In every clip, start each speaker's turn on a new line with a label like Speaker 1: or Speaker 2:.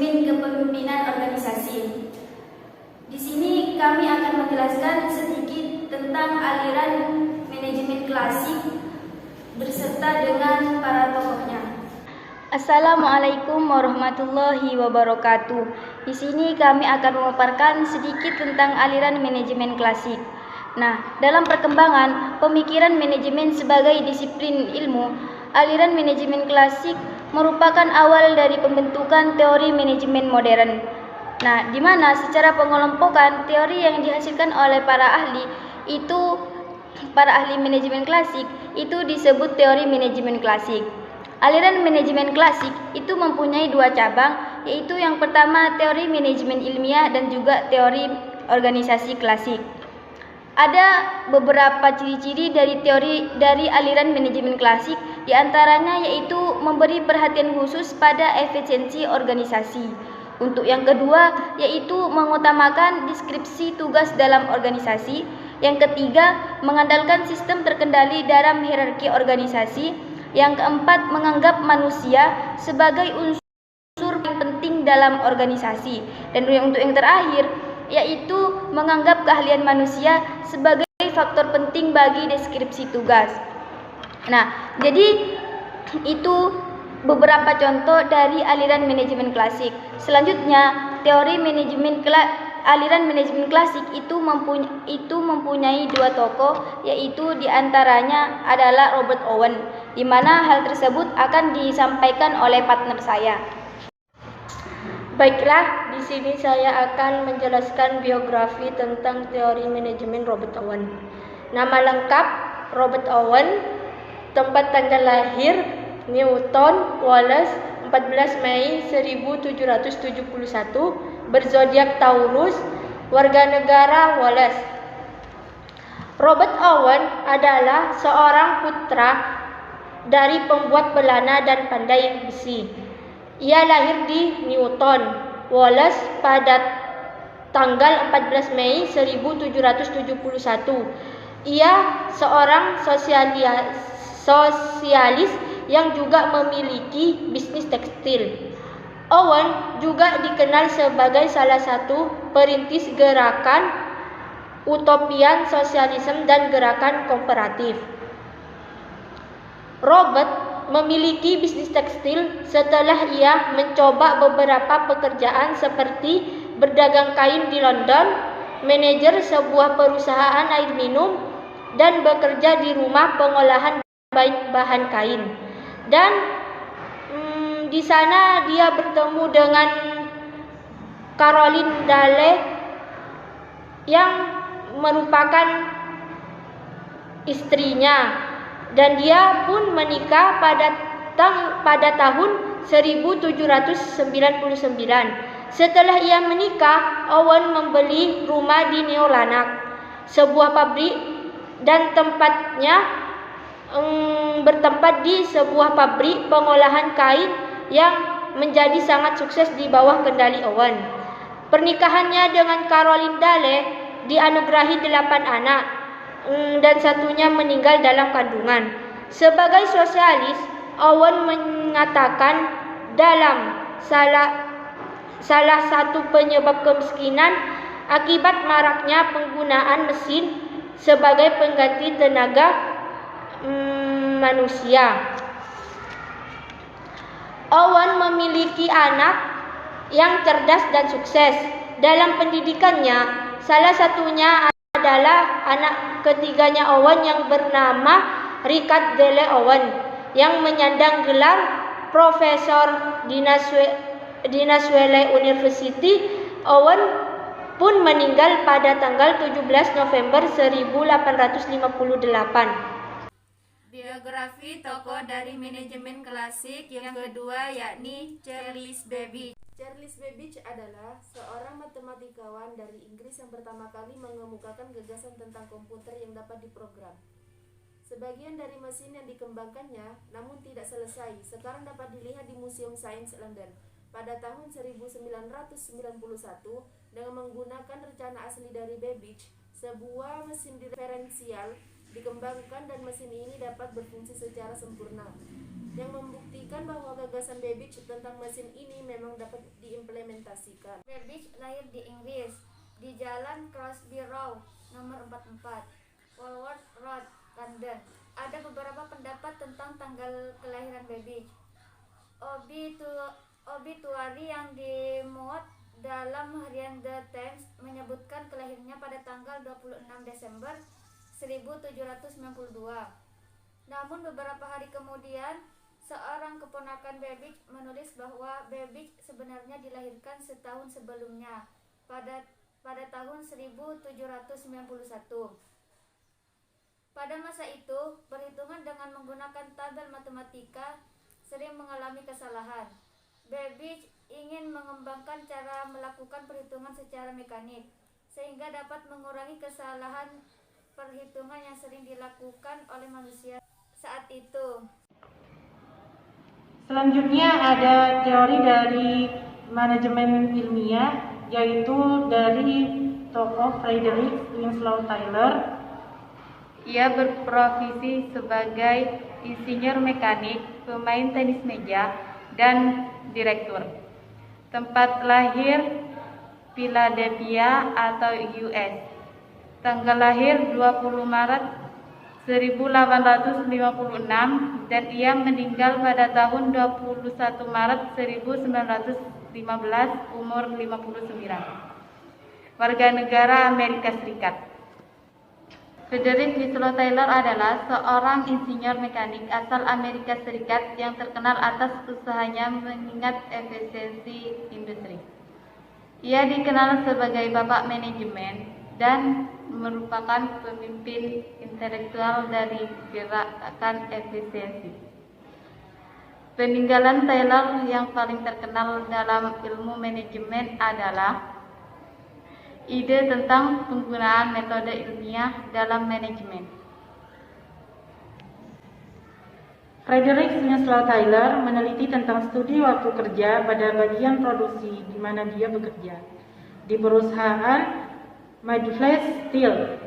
Speaker 1: Manajemen Kepemimpinan Organisasi. Di sini kami akan menjelaskan sedikit tentang aliran manajemen klasik berserta dengan para tokohnya. Assalamualaikum warahmatullahi wabarakatuh. Di sini kami akan memaparkan sedikit tentang aliran manajemen klasik. Nah, dalam perkembangan pemikiran manajemen sebagai disiplin ilmu, aliran manajemen klasik merupakan awal dari pembentukan teori manajemen modern. Nah, di mana secara pengelompokan teori yang dihasilkan oleh para ahli manajemen klasik itu disebut teori manajemen klasik. Aliran manajemen klasik itu mempunyai dua cabang, yaitu yang pertama teori manajemen ilmiah dan juga teori organisasi klasik. Ada beberapa ciri-ciri dari aliran manajemen klasik, diantaranya yaitu memberi perhatian khusus pada efisiensi organisasi. Untuk yang kedua, yaitu mengutamakan deskripsi tugas dalam organisasi. Yang ketiga, mengandalkan sistem terkendali dalam hierarki organisasi. Yang keempat, menganggap manusia sebagai unsur yang penting dalam organisasi. Dan untuk yang terakhir, yaitu menganggap keahlian manusia sebagai faktor penting bagi deskripsi tugas. Nah, jadi itu beberapa contoh dari aliran manajemen klasik. Selanjutnya, aliran manajemen klasik itu mempunyai dua tokoh, yaitu diantaranya adalah Robert Owen, di mana hal tersebut akan disampaikan oleh partner saya.
Speaker 2: Baiklah, di sini saya akan menjelaskan biografi tentang teori manajemen Robert Owen. Nama lengkap Robert Owen, tempat tanggal lahir Newton Wallace, 14 Mei 1771, berzodiak Taurus, warga negara Wallace. Robert Owen adalah seorang putra dari pembuat pelana dan pandai besi. Ia lahir di Newton Wallace pada tanggal 14 Mei 1771. Ia seorang sosialis yang juga memiliki bisnis tekstil. Owen juga dikenal sebagai salah satu perintis gerakan utopian sosialisme dan gerakan kooperatif. Robert memiliki bisnis tekstil setelah ia mencoba beberapa pekerjaan seperti berdagang kain di London, manajer sebuah perusahaan air minum, dan bekerja di rumah pengolahan bahan kain. Dan di sana dia bertemu dengan Caroline Dale yang merupakan istrinya, dan dia pun menikah pada tahun 1799. Setelah ia menikah, Owen membeli rumah di New Lanark, sebuah pabrik, dan bertempat di sebuah pabrik pengolahan kain yang menjadi sangat sukses di bawah kendali Owen. Pernikahannya dengan Caroline Dale dianugerahi 8 anak, dan satunya meninggal dalam kandungan. Sebagai sosialis, Owen mengatakan dalam salah satu penyebab kemiskinan akibat maraknya penggunaan mesin sebagai pengganti tenaga manusia. Owen memiliki anak yang cerdas dan sukses dalam pendidikannya. Salah satunya adalah anak ketiganya Owen yang bernama Richard Dale Owen, yang menyandang gelar Profesor di Nashville University. Owen pun meninggal pada tanggal 17 November 1858.
Speaker 3: Biografi tokoh dari manajemen klasik yang kedua yakni Charles Babbage.
Speaker 4: Charles Babbage adalah seorang matematikawan dari Inggris yang pertama kali mengemukakan gagasan tentang komputer yang dapat diprogram. Sebagian dari mesin yang dikembangkannya namun tidak selesai sekarang dapat dilihat di Museum Sains London. Pada tahun 1991, dengan menggunakan rencana asli dari Babbage, sebuah mesin diferensial dikembangkan dan mesin ini dapat berfungsi secara sempurna, yang membuktikan bahwa gagasan Babbage tentang mesin ini memang dapat diimplementasikan.
Speaker 1: Babbage lahir di Inggris, di Jalan Crosby Road, nomor 44, Walworth Road, London. Ada beberapa pendapat tentang tanggal kelahiran Babbage. Obituari yang dimuat dalam harian The Times menyebutkan kelahirannya pada tanggal 26 Desember 1792. Namun beberapa hari kemudian, seorang keponakan Babbage menulis bahwa Babbage sebenarnya dilahirkan setahun sebelumnya, pada tahun 1791. Pada masa itu, perhitungan dengan menggunakan tabel matematika sering mengalami kesalahan. Babbage ingin mengembangkan cara melakukan perhitungan secara mekanik, sehingga dapat mengurangi kesalahan perhitungan yang sering dilakukan oleh manusia saat itu.
Speaker 5: Selanjutnya ada teori dari manajemen ilmiah, yaitu dari tokoh Frederick Winslow Taylor.
Speaker 6: Ia berprofesi sebagai insinyur mekanik, pemain tenis meja, dan direktur. Tempat lahir Philadelphia atau US. Tanggal lahir 20 Maret 1856 dan ia meninggal pada tahun 21 Maret 1915 umur 59. Warga negara Amerika Serikat. Frederick Winslow Taylor adalah seorang insinyur mekanik asal Amerika Serikat yang terkenal atas usahanya mengingat efisiensi industri. Ia dikenal sebagai bapak manajemen dan merupakan pemimpin intelektual dari gerakan efisiensi. Peninggalan Taylor yang paling terkenal dalam ilmu manajemen adalah ide tentang penggunaan metode ilmiah dalam manajemen.
Speaker 5: Frederick Winslow Taylor meneliti tentang studi waktu kerja pada bagian produksi di mana dia bekerja, di perusahaan Midwest Steel.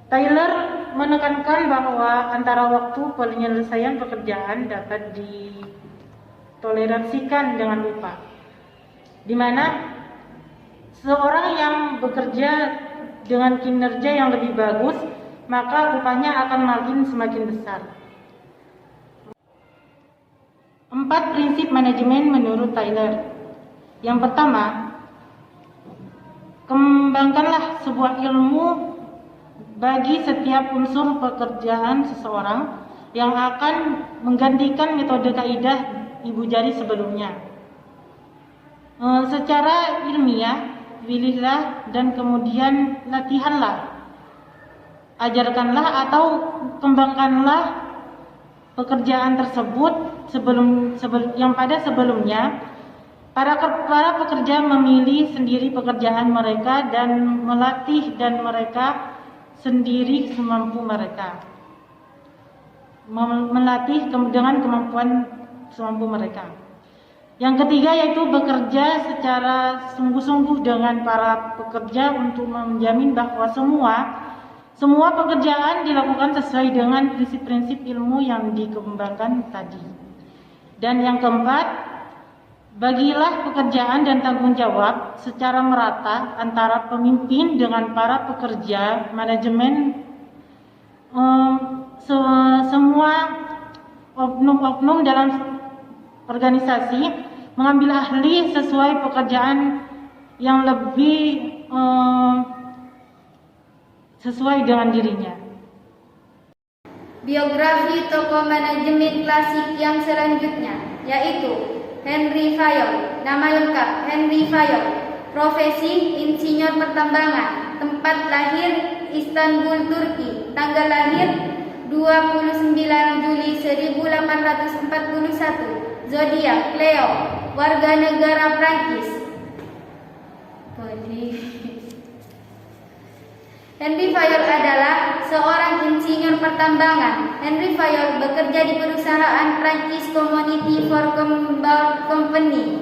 Speaker 5: Taylor menekankan bahwa antara waktu penyelesaian pekerjaan dapat ditoleransikan dengan upah, di mana seorang yang bekerja dengan kinerja yang lebih bagus, maka upahnya akan semakin besar. 4 prinsip manajemen menurut Taylor. Yang pertama, kembangkanlah sebuah ilmu bagi setiap unsur pekerjaan seseorang yang akan menggantikan metode kaidah ibu jari sebelumnya. Secara ilmiah, pilihlah dan kemudian latihanlah, ajarkanlah atau kembangkanlah pekerjaan tersebut yang pada sebelumnya para pekerja memilih sendiri pekerjaan mereka dan melatih dan mereka sendiri semampu mereka, melatih dengan kemampuan semampu mereka. Yang ketiga yaitu bekerja secara sungguh-sungguh dengan para pekerja untuk menjamin bahwa semua pekerjaan dilakukan sesuai dengan prinsip-prinsip ilmu yang dikembangkan tadi. Dan yang keempat, bagilah pekerjaan dan tanggung jawab secara merata antara pemimpin dengan para pekerja, manajemen, semua oknum-oknum dalam organisasi mengambil ahli sesuai pekerjaan yang lebih sesuai dengan dirinya.
Speaker 1: Biografi tokoh manajemen klasik yang selanjutnya yaitu Henry Fayol. Nama lengkap Henry Fayol. Profesi insinyur pertambangan. Tempat lahir Istanbul, Turki. Tanggal lahir 29 Juli 1841. Zodiak Leo. Warga negara Prancis. Henry Fayol adalah seorang insinyur pertambangan. Henry Fayol bekerja di perusahaan Prancis Community for Combat Company.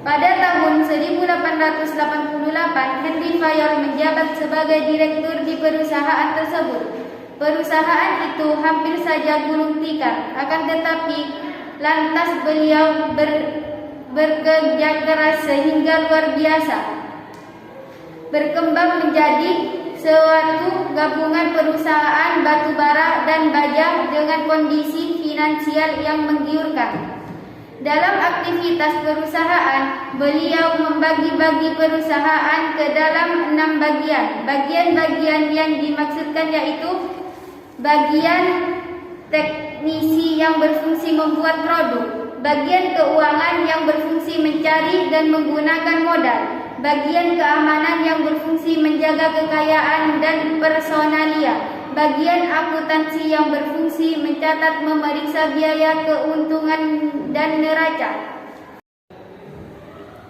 Speaker 1: Pada tahun 1888, Henry Fayol menjabat sebagai direktur di perusahaan tersebut. Perusahaan itu hampir saja gulung tikar, akan tetapi lantas beliau bekerja keras sehingga luar biasa, berkembang menjadi suatu gabungan perusahaan batubara dan baja dengan kondisi finansial yang menggiurkan. Dalam aktivitas perusahaan, beliau membagi-bagi perusahaan ke dalam 6 bagian. Bagian-bagian yang dimaksudkan yaitu bagian teknisi yang berfungsi membuat produk, bagian keuangan yang berfungsi mencari dan menggunakan modal, bagian keamanan yang berfungsi menjaga kekayaan dan personalia, bagian akuntansi yang berfungsi mencatat memeriksa biaya, keuntungan dan neraca.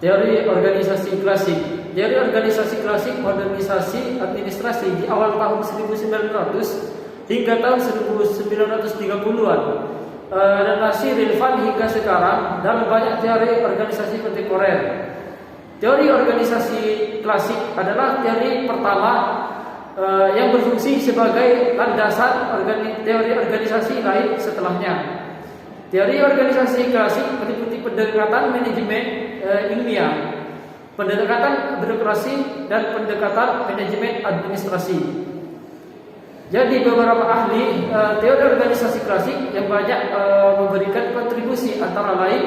Speaker 7: Teori organisasi klasik. Teori organisasi klasik modernisasi administrasi di awal tahun 1900 hingga tahun 1930-an dan masih relevan hingga sekarang dalam banyak teori organisasi kontemporer. Teori organisasi klasik adalah teori pertama yang berfungsi sebagai landasan teori organisasi lain setelahnya. Teori organisasi klasik meliputi pendekatan manajemen ilmiah, pendekatan birokrasi, dan pendekatan manajemen administrasi. Jadi beberapa ahli teori organisasi klasik yang banyak memberikan kontribusi antara lain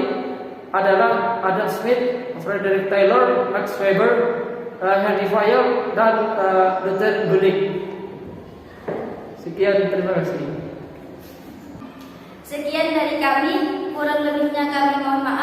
Speaker 7: adalah Adam Smith, Frederick Taylor, Max Weber, Henry Fayol, dan Luther Gulick. Sekian, terima kasih.
Speaker 1: Sekian dari kami, kurang lebihnya kami mohon maaf.